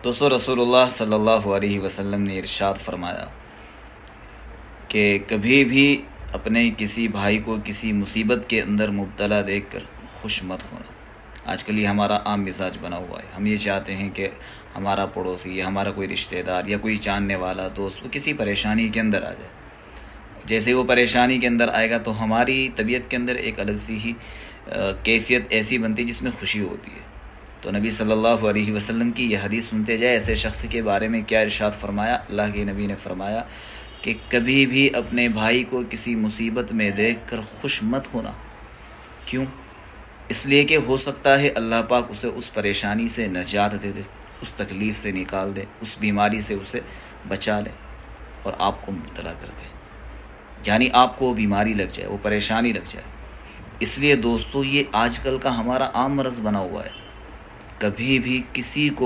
دوستو، رسول اللہ صلی اللہ علیہ وسلم نے ارشاد فرمایا کہ کبھی بھی اپنے کسی بھائی کو کسی مصیبت کے اندر مبتلا دیکھ کر خوش مت ہونا۔ آج کل یہ ہمارا عام مزاج بنا ہوا ہے، ہم یہ چاہتے ہیں کہ ہمارا پڑوسی یا ہمارا کوئی رشتہ دار یا کوئی جاننے والا دوست وہ کسی پریشانی کے اندر آ جائے۔ جیسے وہ پریشانی کے اندر آئے گا تو ہماری طبیعت کے اندر ایک الگ سی ہی کیفیت ایسی بنتی جس میں خوشی ہوتی ہے۔ تو نبی صلی اللہ علیہ وسلم کی یہ حدیث سنتے جائے، ایسے شخص کے بارے میں کیا ارشاد فرمایا؟ اللہ کے نبی نے فرمایا کہ کبھی بھی اپنے بھائی کو کسی مصیبت میں دیکھ کر خوش مت ہونا۔ کیوں؟ اس لیے کہ ہو سکتا ہے اللہ پاک اسے اس پریشانی سے نجات دے دے، اس تکلیف سے نکال دے، اس بیماری سے اسے بچا لے اور آپ کو مبتلا کر دے، یعنی آپ کو وہ بیماری لگ جائے، وہ پریشانی لگ جائے۔ اس لیے دوستو، یہ آج کل کا ہمارا عام مرض بنا ہوا ہے، کبھی بھی کسی کو